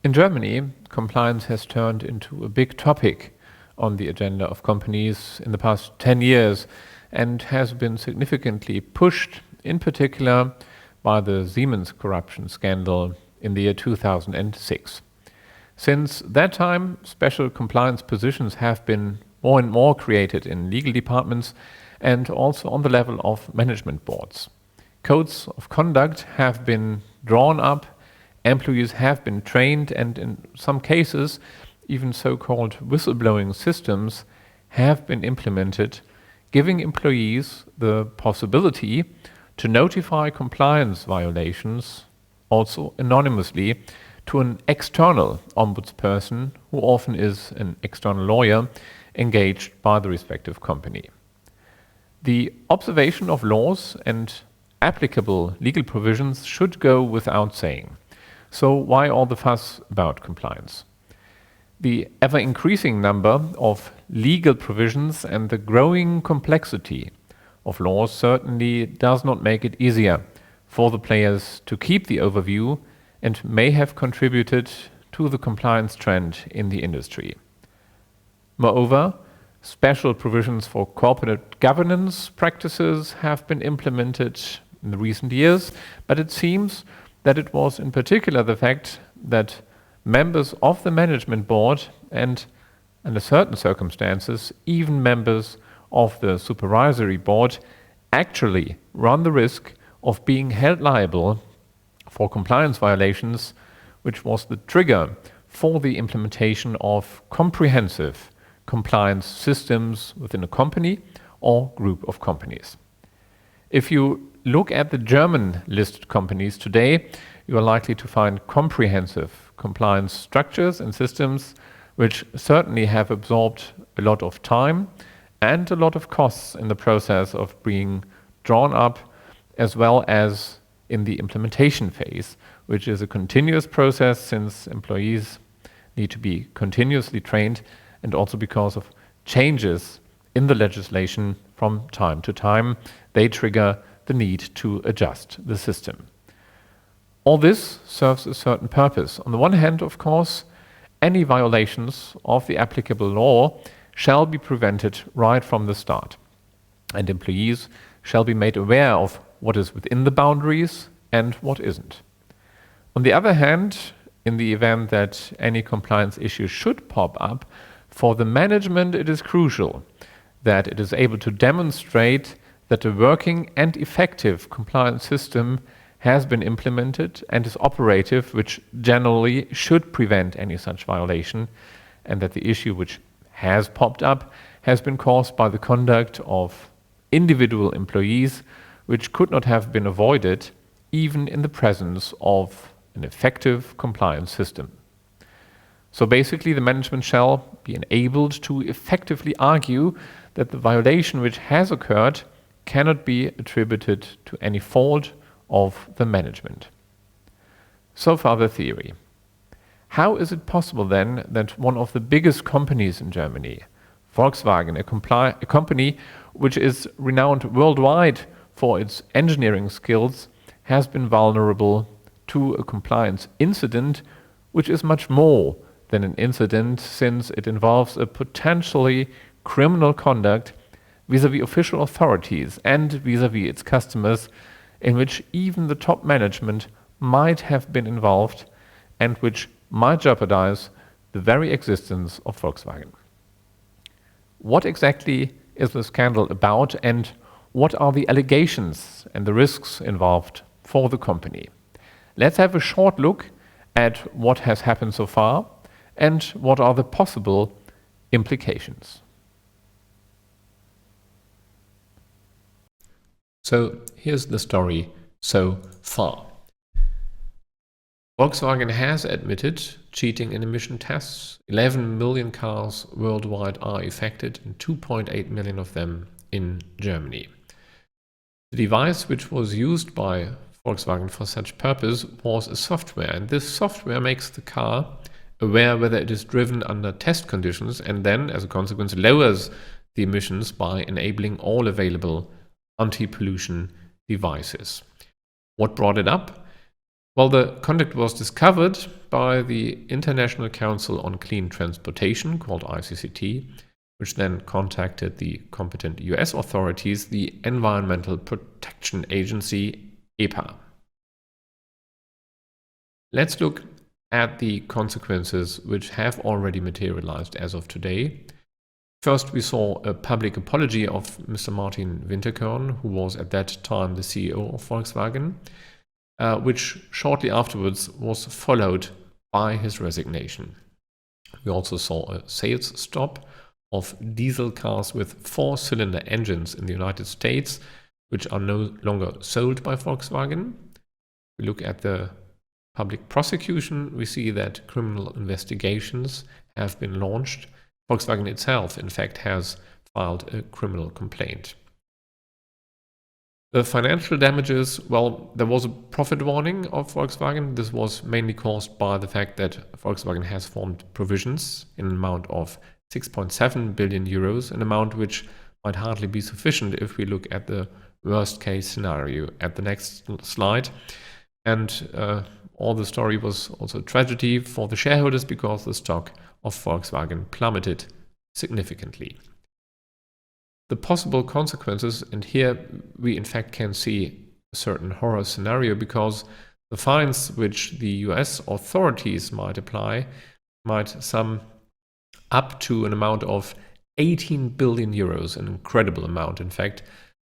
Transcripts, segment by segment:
In Germany, compliance has turned into a big topic on the agenda of companies in the past 10 years and has been significantly pushed, in particular by the Siemens corruption scandal in the year 2006. Since that time, special compliance positions have been more and more created in legal departments and also on the level of management boards. Codes of conduct have been drawn up, employees have been trained, and in some cases, even so-called whistleblowing systems have been implemented, giving employees the possibility to notify compliance violations, also anonymously, to an external ombudsperson, who often is an external lawyer engaged by the respective company. The observation of laws and applicable legal provisions should go without saying. So why all the fuss about compliance? The ever-increasing number of legal provisions and the growing complexity of laws certainly does not make it easier for the players to keep the overview and may have contributed to the compliance trend in the industry. Moreover, special provisions for corporate governance practices have been implemented in the recent years, but it seems that it was in particular the fact that members of the management board and, under certain circumstances, even members of the supervisory board actually run the risk of being held liable for compliance violations, which was the trigger for the implementation of comprehensive compliance systems within a company or group of companies. If you look at the German listed companies today, you are likely to find comprehensive compliance structures and systems which certainly have absorbed a lot of time and a lot of costs in the process of being drawn up, as well as in the implementation phase, which is a continuous process since employees need to be continuously trained and also because of changes in the legislation from time to time, they trigger the need to adjust the system. All this serves a certain purpose. On the one hand, of course, any violations of the applicable law shall be prevented right from the start, and employees shall be made aware of what is within the boundaries and what isn't. On the other hand, in the event that any compliance issue should pop up, for the management it is crucial that it is able to demonstrate that a working and effective compliance system has been implemented and is operative, which generally should prevent any such violation, and that the issue which has popped up has been caused by the conduct of individual employees, which could not have been avoided even in the presence of an effective compliance system. So basically, the management shall be enabled to effectively argue that the violation which has occurred cannot be attributed to any fault of the management. So far the theory. How is it possible then that one of the biggest companies in Germany, Volkswagen, a company which is renowned worldwide for its engineering skills, has been vulnerable to a compliance incident which is much more than an incident, since it involves a potentially criminal conduct vis-à-vis official authorities and vis-à-vis its customers, in which even the top management might have been involved and which might jeopardize the very existence of Volkswagen. What exactly is the scandal about, and what are the allegations and the risks involved for the company? Let's have a short look at what has happened so far and what are the possible implications. So here's the story so far. Volkswagen has admitted cheating in emission tests. 11 million cars worldwide are affected, and 2.8 million of them in Germany. The device which was used by Volkswagen for such purpose was a software, and this software makes the car aware whether it is driven under test conditions, and then, as a consequence, lowers the emissions by enabling all available anti-pollution devices. What brought it up? Well, the conduct was discovered by the International Council on Clean Transportation, called ICCT, which then contacted the competent US authorities, the Environmental Protection Agency, EPA. Let's look at the consequences which have already materialized as of today. First, we saw a public apology of Mr. Martin Winterkorn, who was at that time the CEO of Volkswagen, which shortly afterwards was followed by his resignation. We also saw a sales stop of diesel cars with 4-cylinder engines in the United States, which are no longer sold by Volkswagen. We look at the public prosecution, we see that criminal investigations have been launched. Volkswagen itself, in fact, has filed a criminal complaint. The financial damages, well, there was a profit warning of Volkswagen. This was mainly caused by the fact that Volkswagen has formed provisions in an amount of 6.7 billion euros, an amount which might hardly be sufficient if we look at the worst case scenario at the next slide. And all the story was also a tragedy for the shareholders because the stock of Volkswagen plummeted significantly. The possible consequences, and here we in fact can see a certain horror scenario, because the fines which the US authorities might apply might sum up to an amount of 18 billion euros, an incredible amount in fact,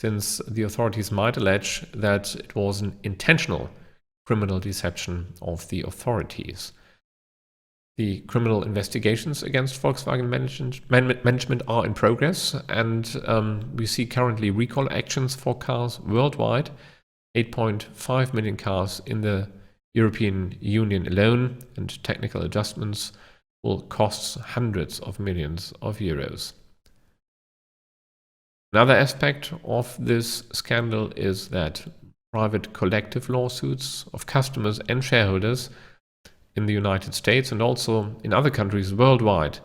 since the authorities might allege that it was an intentional criminal deception of the authorities. The criminal investigations against Volkswagen management are in progress, and we see currently recall actions for cars worldwide, 8.5 million cars in the European Union alone, and technical adjustments will cost hundreds of millions of euros. Another aspect of this scandal is that private collective lawsuits of customers and shareholders in the United States and also in other countries worldwide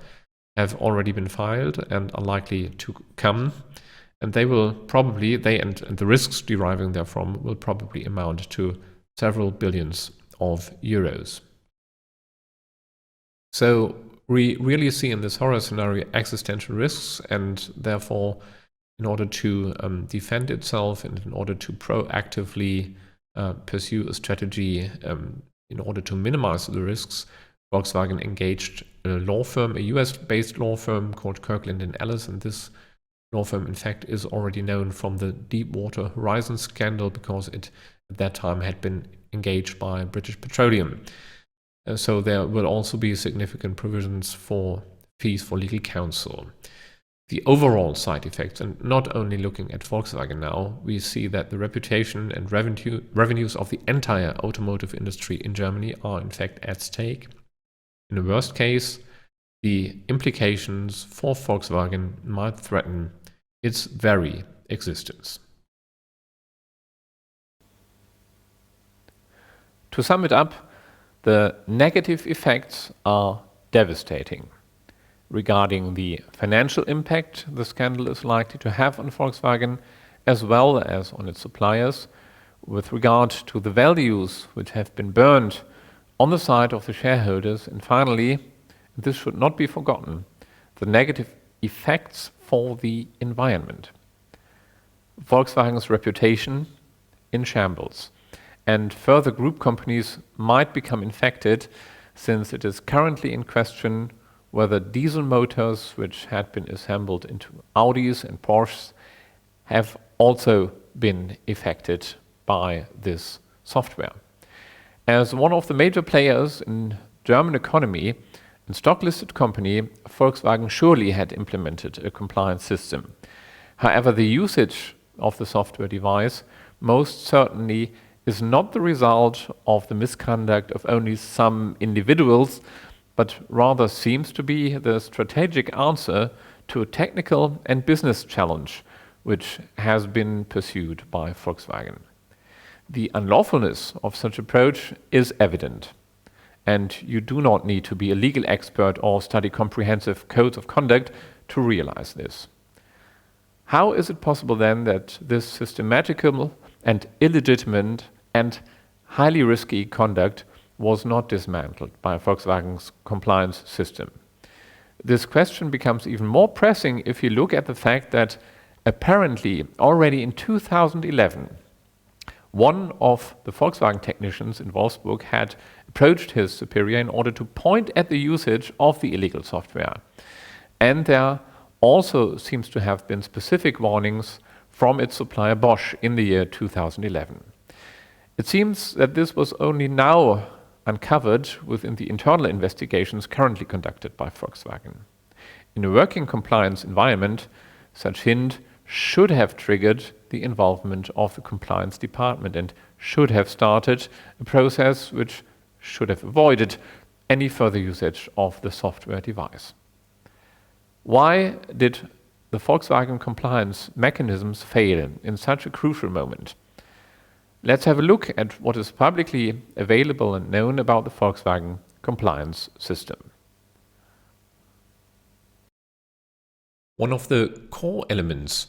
have already been filed and are likely to come, and they will probably, and the risks deriving therefrom will probably amount to several billions of euros. So we really see in this horror scenario existential risks, and therefore in order to defend itself and in order to proactively pursue a strategy in order to minimize the risks, Volkswagen engaged a law firm, a US-based law firm called Kirkland & Ellis, and this law firm, in fact, is already known from the Deepwater Horizon scandal because it, at that time, had been engaged by British Petroleum. So there will also be significant provisions for fees for legal counsel. The overall side effects, and not only looking at Volkswagen now, we see that the reputation and revenues of the entire automotive industry in Germany are in fact at stake. In the worst case, the implications for Volkswagen might threaten its very existence. To sum it up, the negative effects are devastating. Regarding the financial impact the scandal is likely to have on Volkswagen, as well as on its suppliers, with regard to the values which have been burned on the side of the shareholders, and finally, this should not be forgotten, the negative effects for the environment. Volkswagen's reputation in shambles, and further group companies might become infected, since it is currently in question whether diesel motors which had been assembled into Audis and Porsches have also been affected by this software. As one of the major players in German economy and stock-listed company, Volkswagen surely had implemented a compliance system. However, the usage of the software device most certainly is not the result of the misconduct of only some individuals, but rather seems to be the strategic answer to a technical and business challenge which has been pursued by Volkswagen. The unlawfulness of such approach is evident, and you do not need to be a legal expert or study comprehensive codes of conduct to realize this. How is it possible then that this systematical and illegitimate and highly risky conduct was not dismantled by Volkswagen's compliance system. This question becomes even more pressing if you look at the fact that apparently already in 2011, one of the Volkswagen technicians in Wolfsburg had approached his superior in order to point at the usage of the illegal software. And there also seems to have been specific warnings from its supplier Bosch in the year 2011. It seems that this was only now uncovered within the internal investigations currently conducted by Volkswagen. In a working compliance environment, such hint should have triggered the involvement of the compliance department and should have started a process which should have avoided any further usage of the software device. Why did the Volkswagen compliance mechanisms fail in such a crucial moment? Let's have a look at what is publicly available and known about the Volkswagen compliance system. One of the core elements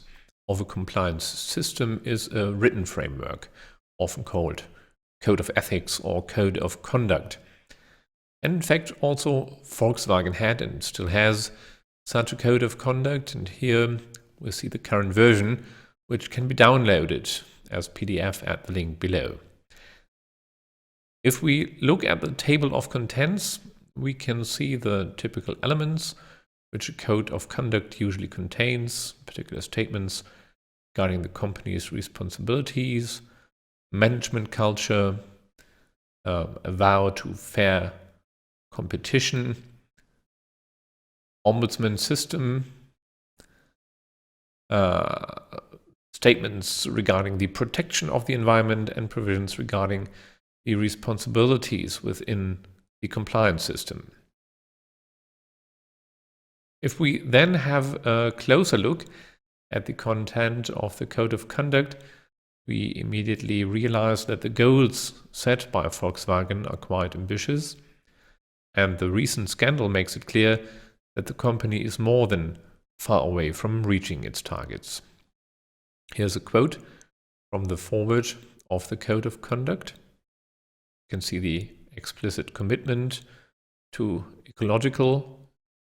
of a compliance system is a written framework, often called Code of Ethics or Code of Conduct. And in fact, also Volkswagen had and still has such a code of conduct, and here we see the current version, which can be downloaded as PDF at the link below. If we look at the table of contents, we can see the typical elements which a code of conduct usually contains, particular statements regarding the company's responsibilities, management culture, a vow to fair competition, ombudsman system, statements regarding the protection of the environment, and provisions regarding the responsibilities within the compliance system. If we then have a closer look at the content of the Code of Conduct, we immediately realize that the goals set by Volkswagen are quite ambitious, and the recent scandal makes it clear that the company is more than far away from reaching its targets. Here's a quote from the foreword of the Code of Conduct. You can see the explicit commitment to ecological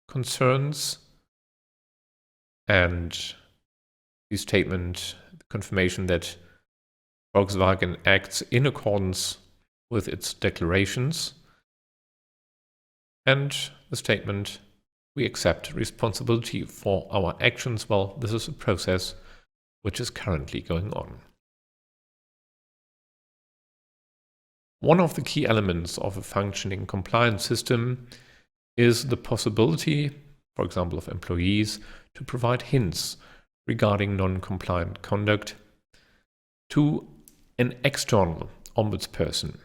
concerns and the statement, the confirmation that Volkswagen acts in accordance with its declarations, and the statement, we accept responsibility for our actions. Well, this is a process which is currently going on. One of the key elements of a functioning compliance system is the possibility, for example, of employees to provide hints regarding non-compliant conduct to an external ombudsperson.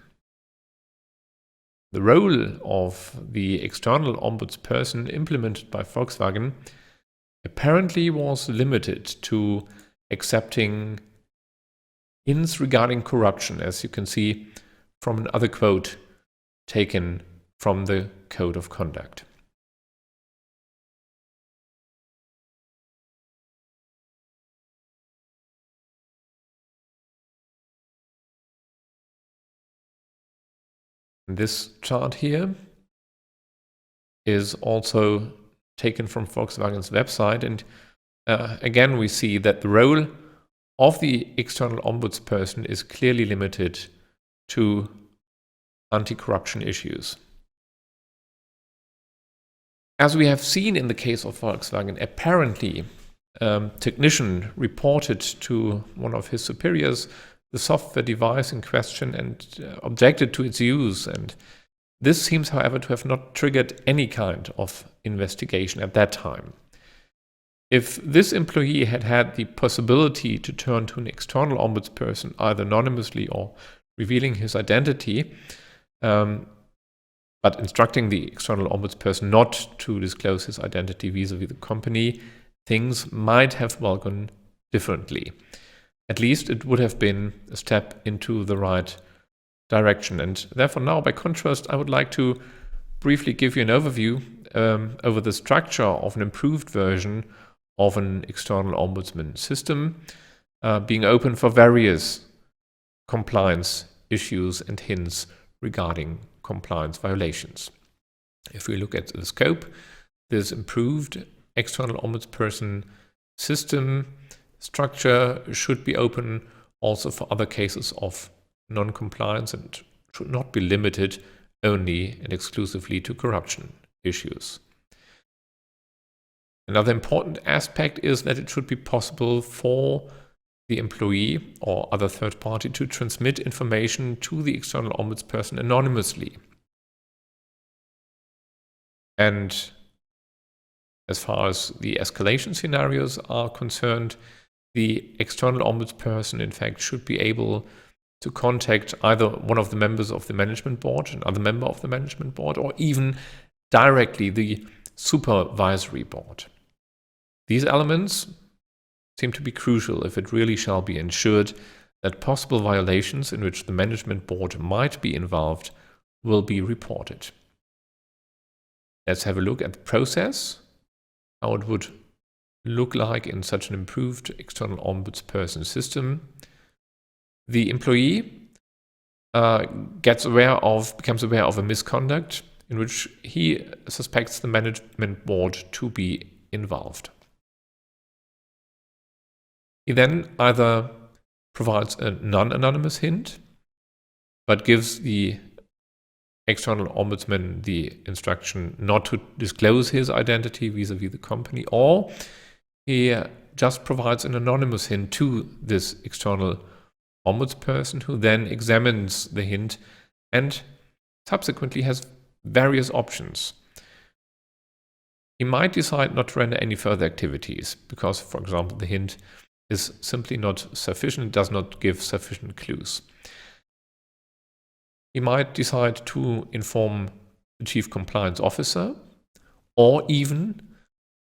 The role of the external ombudsperson implemented by Volkswagen apparently was limited to accepting hints regarding corruption, as you can see from another quote taken from the Code of Conduct. This chart here is also taken from Volkswagen's website, and again we see that the role of the external ombudsperson is clearly limited to anti-corruption issues. As we have seen in the case of Volkswagen, apparently a technician reported to one of his superiors the software device in question and objected to its use. And this seems, however, to have not triggered any kind of investigation at that time. If this employee had had the possibility to turn to an external ombudsperson, either anonymously or revealing his identity, but instructing the external ombudsperson not to disclose his identity vis-a-vis the company, things might have well gone differently. At least it would have been a step into the right direction. And therefore now, by contrast, I would like to briefly give you an overview over the structure of an improved version of an external ombudsman system, being open for various compliance issues and hints regarding compliance violations. If we look at the scope, this improved external ombudsperson system structure should be open also for other cases of non-compliance and should not be limited only and exclusively to corruption issues. Another important aspect is that it should be possible for the employee or other third party to transmit information to the external ombudsperson anonymously. And as far as the escalation scenarios are concerned, the external ombudsperson, in fact, should be able to contact either one of the members of the management board, another member of the management board, or even directly the supervisory board. These elements seem to be crucial if it really shall be ensured that possible violations in which the management board might be involved will be reported. Let's have a look at the process, how it would look like in such an improved external ombudsperson system. The employee becomes aware of a misconduct in which he suspects the management board to be involved. He then either provides a non-anonymous hint, but gives the external ombudsman the instruction not to disclose his identity vis-à-vis the company, or he just provides an anonymous hint to this external ombudsperson, who then examines the hint and subsequently has various options. He might decide not to render any further activities because, for example, the hint is simply not sufficient, it does not give sufficient clues. He might decide to inform the chief compliance officer or even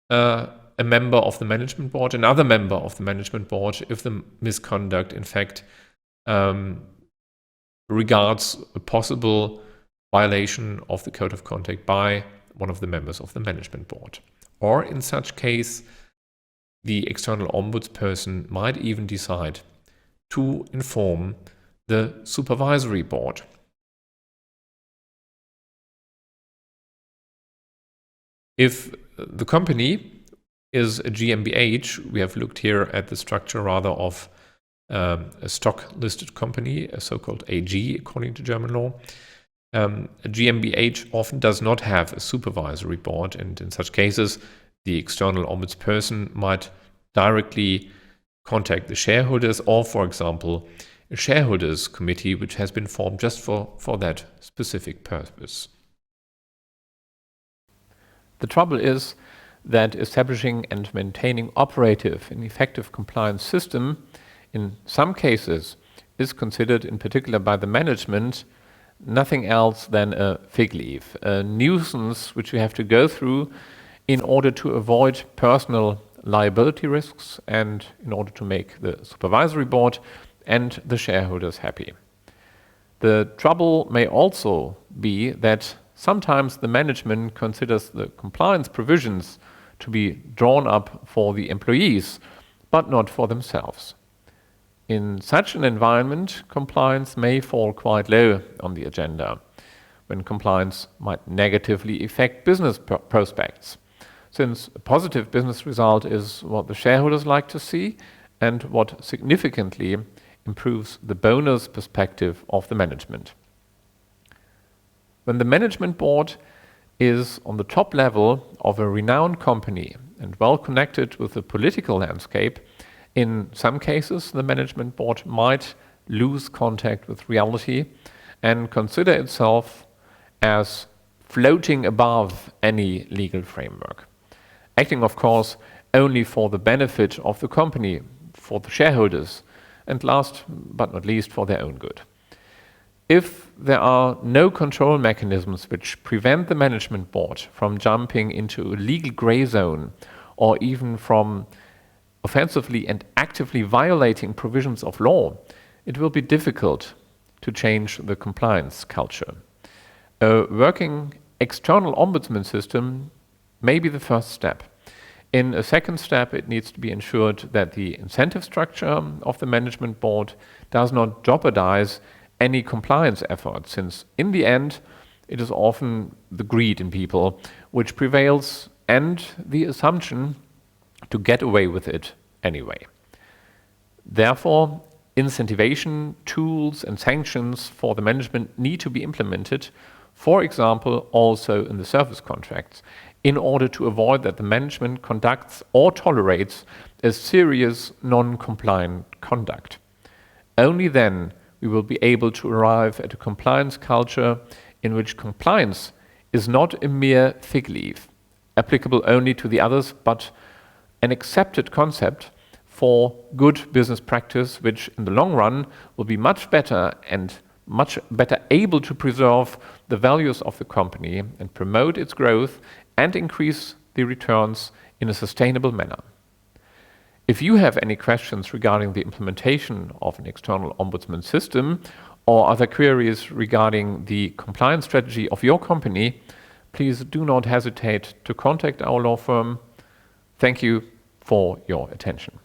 a member of the management board, another member of the management board, if the misconduct in fact regards a possible violation of the code of conduct by one of the members of the management board. Or in such case, the external ombudsperson might even decide to inform the supervisory board. If the company is a GmbH, we have looked here at the structure rather of a stock-listed company, a so-called AG according to German law. A GmbH often does not have a supervisory board, and in such cases, the external ombudsperson might directly contact the shareholders or, for example, a shareholders committee which has been formed just for that specific purpose. The trouble is that establishing and maintaining operative and effective compliance system in some cases is considered, in particular by the management, nothing else than a fig leaf, a nuisance which you have to go through in order to avoid personal liability risks and in order to make the supervisory board and the shareholders happy. The trouble may also be that sometimes the management considers the compliance provisions to be drawn up for the employees, but not for themselves. In such an environment, compliance may fall quite low on the agenda, when compliance might negatively affect business prospects, since a positive business result is what the shareholders like to see and what significantly improves the bonus perspective of the management. When the management board is on the top level of a renowned company and well connected with the political landscape, in some cases the management board might lose contact with reality and consider itself as floating above any legal framework, acting of course only for the benefit of the company, for the shareholders, and last but not least for their own good. If there are no control mechanisms which prevent the management board from jumping into a legal gray zone or even from offensively and actively violating provisions of law, it will be difficult to change the compliance culture. A working external ombudsman system may be the first step. In a second step, it needs to be ensured that the incentive structure of the management board does not jeopardize any compliance effort, since in the end, it is often the greed in people which prevails and the assumption to get away with it anyway. Therefore, incentivization tools and sanctions for the management need to be implemented, for example, also in the service contracts, in order to avoid that the management conducts or tolerates a serious non-compliant conduct. Only then we will be able to arrive at a compliance culture in which compliance is not a mere fig leaf, applicable only to the others, but an accepted concept for good business practice, which in the long run will be much better and much better able to preserve the values of the company and promote its growth and increase the returns in a sustainable manner. If you have any questions regarding the implementation of an external ombudsman system or other queries regarding the compliance strategy of your company, please do not hesitate to contact our law firm. Thank you for your attention.